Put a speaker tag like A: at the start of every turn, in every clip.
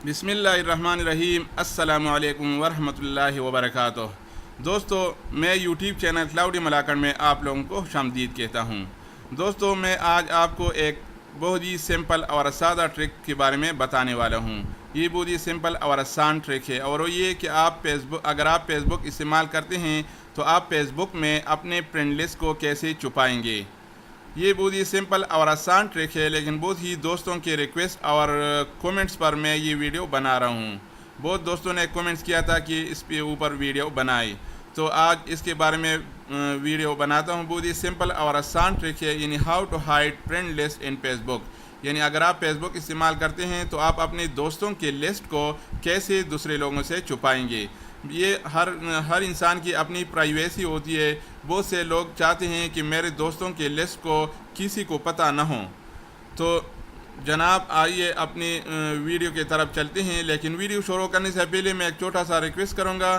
A: बिस्मिल्लाहिर्रहमानिर्रहीम। अस्सलामु अलैकुम वरहमतुल्लाहि वबरकातुह। दोस्तों, मैं यूट्यूब चैनल क्लाउडी मलाकन में आप लोगों को खुशामदीद कहता हूँ। दोस्तों, मैं आज आपको एक बहुत ही सिंपल और सादा ट्रिक के बारे में बताने वाला हूँ। ये बहुत ही सिंपल और आसान ट्रिक है और वो ये कि अगर आप फेसबुक इस्तेमाल करते हैं तो आप फेसबुक में अपने फ्रेंड लिस्ट को कैसे छुपाएंगे। ये बहुत ही सिंपल और आसान ट्रिक है, लेकिन बहुत ही दोस्तों के रिक्वेस्ट और कमेंट्स पर मैं ये वीडियो बना रहा हूँ। बहुत दोस्तों ने कमेंट्स किया था कि इस पे ऊपर वीडियो बनाए, तो आज इसके बारे में वीडियो बनाता हूँ। बहुत ही सिंपल और आसान ट्रिक है, यानी how to hide friend list in Facebook. यानी अगर आप फेसबुक इस्तेमाल करते हैं तो आप अपने दोस्तों के लिस्ट को कैसे दूसरे लोगों से छुपाएंगे। ये हर इंसान की अपनी प्राइवेसी होती है। बहुत से लोग चाहते हैं कि मेरे दोस्तों के लिस्ट को किसी को पता न हो। तो जनाब, आइए अपनी वीडियो की तरफ चलते हैं। लेकिन वीडियो शुरू करने से पहले मैं एक छोटा सा रिक्वेस्ट करूंगा,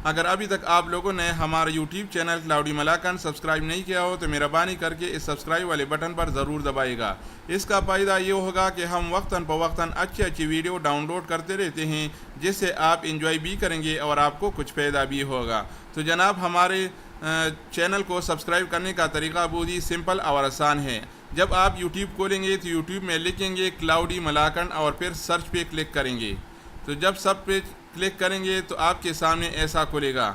A: अगर अभी तक आप लोगों ने हमारा यूट्यूब चैनल क्लाउडी मलाकन सब्सक्राइब नहीं किया हो तो मेहरबानी करके इस सब्सक्राइब वाले बटन पर ज़रूर दबाइएगा। इसका फ़ायदा ये होगा कि हम वक्तन फ़वक्तन अच्छी वीडियो डाउनलोड करते रहते हैं, जिससे आप इंजॉय भी करेंगे और आपको कुछ फ़ायदा भी होगा। तो जनाब, हमारे चैनल को सब्सक्राइब करने का तरीका बहुत ही सिंपल और आसान है। जब आप यूट्यूब खोलेंगे तो यूट्यूब में लिखेंगे क्लाउडी मलाकन और फिर सर्च पे क्लिक करेंगे। तो जब सब पे क्लिक करेंगे तो आपके सामने ऐसा खुलेगा।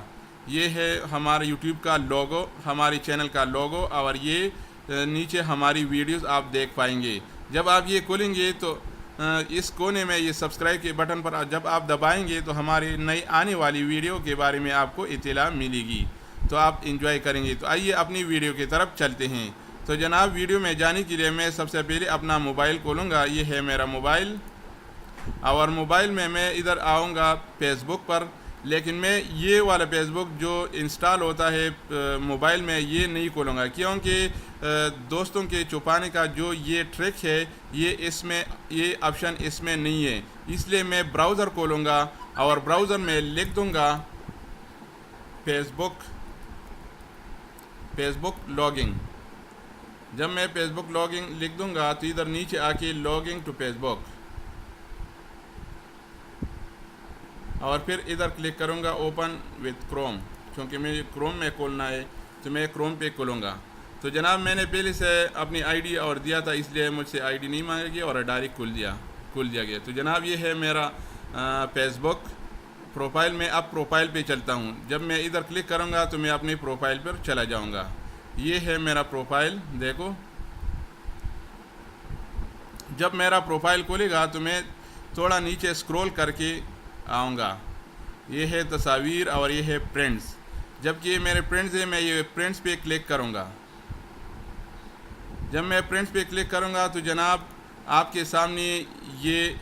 A: ये है हमारे यूट्यूब का लोगो, हमारे चैनल का लोगो, और ये नीचे हमारी वीडियोस आप देख पाएंगे। जब आप ये खोलेंगे तो इस कोने में ये सब्सक्राइब के बटन पर जब आप दबाएंगे तो हमारी नई आने वाली वीडियो के बारे में आपको इत्तला मिलेगी, तो आप इंजॉय करेंगे। तो आइए अपनी वीडियो की तरफ चलते हैं। तो जनाब, वीडियो में जाने के लिए मैं सबसे पहले अपना मोबाइल खोलूँगा। ये है मेरा मोबाइल, और मोबाइल में मैं इधर आऊँगा फेसबुक पर। लेकिन मैं ये वाला फेसबुक जो इंस्टॉल होता है मोबाइल में, ये नहीं खोलूँगा, क्योंकि दोस्तों के छुपाने का जो ये ट्रिक है ये ऑप्शन इसमें नहीं है। इसलिए मैं ब्राउज़र खोलूँगा और ब्राउज़र में लिख दूँगा फेसबुक लॉगिंग। जब मैं फेसबुक लॉगिंग लिख दूँगा तो इधर नीचे आके लॉगिंग टू फेसबुक, और फिर इधर क्लिक करूँगा ओपन विथ क्रोम। क्योंकि मुझे क्रोम में खोलना है तो मैं क्रोम पे खोलूँगा। तो जनाब, मैंने पहले से अपनी आईडी और दिया था, इसलिए मुझसे आईडी नहीं मांगेगी और डायरेक्ट खुल दिया गया। तो जनाब, ये है मेरा फेसबुक प्रोफाइल में। अब प्रोफाइल पे चलता हूँ। जब मैं इधर क्लिक करूँगा तो मैं अपनी प्रोफाइल पर चला जाऊँगा। ये है मेरा प्रोफाइल, देखो। जब मेरा प्रोफाइल खोलेगा तो मैं थोड़ा नीचे स्क्रॉल करके आऊँगा। ये है तस्वीर और ये है फ्रेंड्स। जबकि ये मेरे फ्रेंड्स है, मैं ये फ्रेंड्स पे क्लिक करूँगा। जब मैं फ्रेंड्स पे क्लिक करूँगा तो जनाब, आपके सामने ये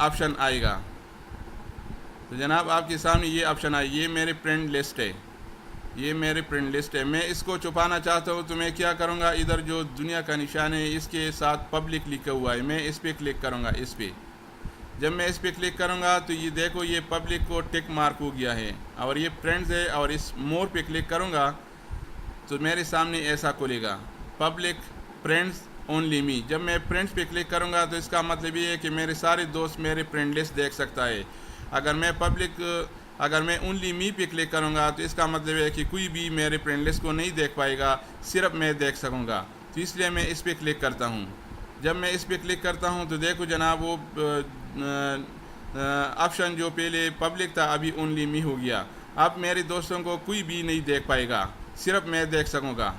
A: ऑप्शन आएगा। तो जनाब, आपके सामने ये ऑप्शन आए, ये मेरे फ्रेंड लिस्ट है। ये मेरे फ्रेंड लिस्ट है। मैं इसको छुपाना चाहता हूँ तो मैं क्या करूँगा, इधर जो दुनिया का निशान है इसके साथ पब्लिक लिखा हुआ है, मैं इस पर क्लिक करूँगा। इस पर जब मैं इस पर क्लिक करूँगा तो ये देखो, ये पब्लिक को टिक मार्क हो गया है और ये फ्रेंड्स है। और इस मोर पे क्लिक करूँगा तो मेरे सामने ऐसा खुलेगा, पब्लिक फ्रेंड्स ओनली मी। जब मैं फ्रेंड्स पे क्लिक करूँगा तो इसका मतलब ये है कि मेरे सारे दोस्त मेरे फ्रेंड लिस्ट देख सकता है। अगर मैं ओनली मी पे क्लिक करूँगा तो इसका मतलब है कि कोई भी मेरे फ्रेंड लिस्ट को नहीं देख पाएगा, सिर्फ मैं देख सकूँगा। तो इसलिए मैं इस पर क्लिक करता हूँ। जब मैं इस पर क्लिक करता हूँ तो देखो जनाब, वो ऑप्शन जो पहले पब्लिक था अभी ओनली मी हो गया। अब मेरे दोस्तों को कोई भी नहीं देख पाएगा, सिर्फ मैं देख सकूँगा।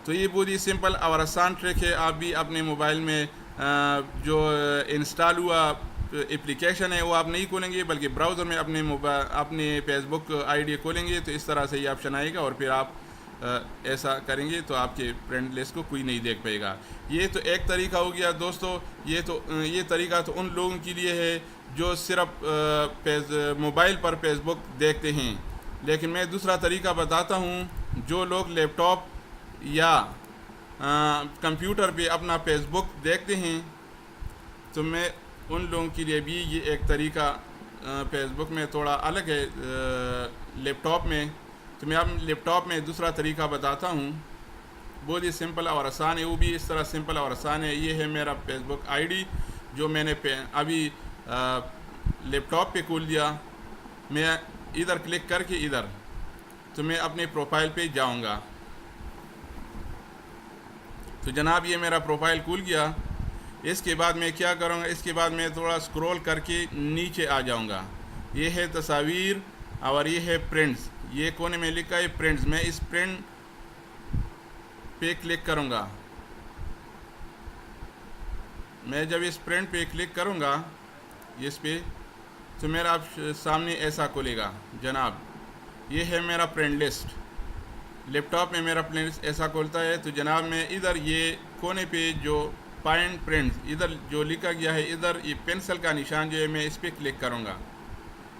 A: तो ये बहुत ही सिंपल और आसान ट्रिक है। आप भी अपने मोबाइल में जो इंस्टॉल हुआ एप्लीकेशन है वो आप नहीं खोलेंगे, बल्कि ब्राउज़र में अपने फेसबुक आईडी खोलेंगे तो इस तरह से ये ऑप्शन आएगा, और फिर आप ऐसा करेंगे तो आपके फ्रेंड लिस्ट को कोई नहीं देख पाएगा। ये तो एक तरीका हो गया दोस्तों। ये तरीका तो उन लोगों के लिए है जो सिर्फ मोबाइल पर फेसबुक देखते हैं। लेकिन मैं दूसरा तरीका बताता हूँ। जो लोग लैपटॉप या कंप्यूटर पे अपना फेसबुक देखते हैं तो मैं उन लोगों के लिए भी ये एक तरीका फेसबुक में थोड़ा अलग है लैपटॉप में। तो मैं अब लैपटॉप में दूसरा तरीका बताता हूँ। बहुत ही सिंपल और आसान है, वो भी इस तरह सिंपल और आसान है। ये है मेरा फेसबुक आईडी जो मैंने अभी لیپ ٹاپ پہ کھول دیا، میں ادھر کلک کر کے ادھر تو میں اپنے پروفائل پہ جاؤں گا. تو جناب یہ میرا پروفائل کھل گیا. اس کے بعد میں کیا کروں گا، اس کے بعد میں تھوڑا سکرول کر کے نیچے آ جاؤں گا. یہ ہے تصاویر اور یہ ہے پرنٹس، یہ کونے میں لکھا ہے پرنٹس. میں اس پرنٹ پہ کلک کروں گا. میں جب اس پرنٹ پہ کلک کروں گا اس پہ تو میرا سامنے ایسا کھلے گا. جناب یہ ہے میرا پرنٹ لسٹ. لیپ ٹاپ میں میرا پرنٹ لسٹ ایسا کھولتا ہے. تو جناب میں ادھر یہ کونے پہ جو پوائنٹ پرنٹس ادھر جو لکھا گیا ہے، ادھر یہ پینسل کا نشان جو ہے میں اس پہ کلک کروں گا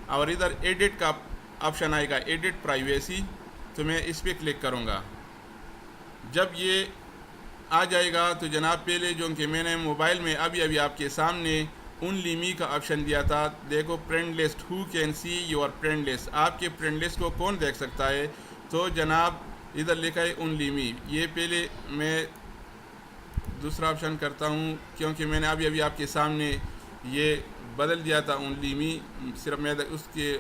A: اور ادھر ایڈٹ کا آپشن آئے گا، ایڈٹ پرائیویسی. تو میں اس پہ کلک کروں گا. جب یہ آ جائے گا تو جناب پہلے جو کہ میں نے موبائل میں ابھی آپ کے سامنے اونلی می کا آپشن دیا تھا. دیکھو print list, who can see your print list, آپ کے پرنٹ لسٹ کو کون دیکھ سکتا ہے. تو جناب ادھر لکھا ہے اونلی می. یہ پہلے میں دوسرا آپشن کرتا ہوں کیونکہ میں نے ابھی آپ کے سامنے یہ بدل دیا تھا اونلی می. صرف میں اس کے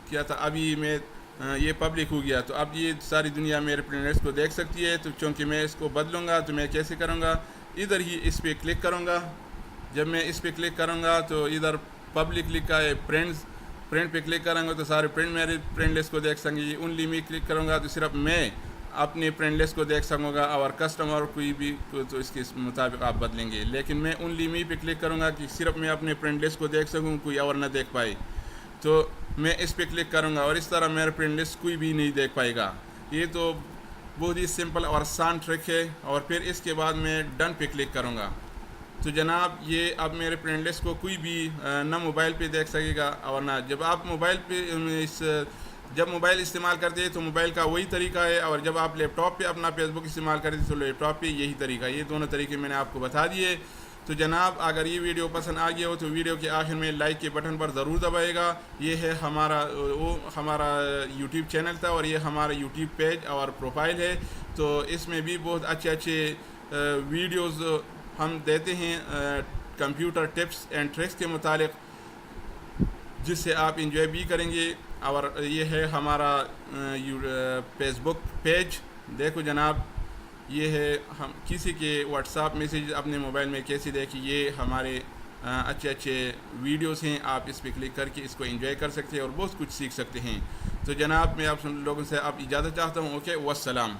A: کیا تھا، ابھی میں یہ پبلک ہو گیا تو اب یہ ساری دنیا میرے پرنٹ لسٹ کو دیکھ سکتی ہے. تو چونکہ میں اس کو بدلوں گا تو میں کیسے کروں گا، ادھر ہی اس پہ کلک کروں گا. جب میں اس پہ کلک کروں گا تو ادھر پبلک لکھا ہے پرنٹس، پرنٹ پہ کلک کروں گا تو سارے پرنٹ میرے پرنٹ لسٹ کو دیکھ سکیں گے. اونلی می کلک کروں گا تو صرف میں اپنے پرنٹ لسٹ کو دیکھ سکوں گا اور کسٹمر کوئی بھی تو اس کے مطابق آپ بدلیں گے. لیکن میں اونلی می پہ کلک کروں گا کہ صرف میں اپنے پرنٹ لسٹ کو دیکھ سکوں، کوئی اور نہ دیکھ پائے. تو میں اس پہ کلک کروں گا اور اس طرح میرا پرنٹ لسٹ کوئی بھی نہیں دیکھ پائے گا. یہ تو بہت ہی سمپل اور آسان ٹرک ہے. اور پھر اس کے بعد میں ڈن پہ کلک کروں گا. تو جناب یہ اب میرے پرنٹ لسٹ کو کوئی بھی نہ موبائل پہ دیکھ سکے گا اور نہ جب آپ موبائل پہ جب موبائل استعمال کرتے ہیں تو موبائل کا وہی طریقہ ہے، اور جب آپ لیپ ٹاپ پہ اپنا فیس بک استعمال کرتے ہیں تو لیپ ٹاپ پہ یہی طریقہ ہے. یہ دونوں طریقے میں نے آپ کو بتا دیے. تو جناب اگر یہ ویڈیو پسند آ گیا ہو تو ویڈیو کے آخر میں لائک کے بٹن پر ضرور دبائے گا. یہ ہے ہمارا یوٹیوب چینل تھا اور یہ ہمارا یوٹیوب پیج اور پروفائل ہے. تو اس میں بھی بہت اچھے ویڈیوز ہم دیتے ہیں کمپیوٹر ٹپس اینڈ ٹرکس کے متعلق، جس سے آپ انجوائے بھی کریں گے. اور یہ ہے ہمارا فیس بک پیج. دیکھو جناب یہ ہے ہم کسی کے واٹس ایپ میسیج اپنے موبائل میں کیسے دیکھیں. یہ ہمارے اچھے ویڈیوز ہیں، آپ اس پہ کلک کر کے اس کو انجوائے کر سکتے ہیں اور بہت کچھ سیکھ سکتے ہیں. تو جناب میں آپ لوگوں سے اب اجازت چاہتا ہوں. اوکے، والسلام.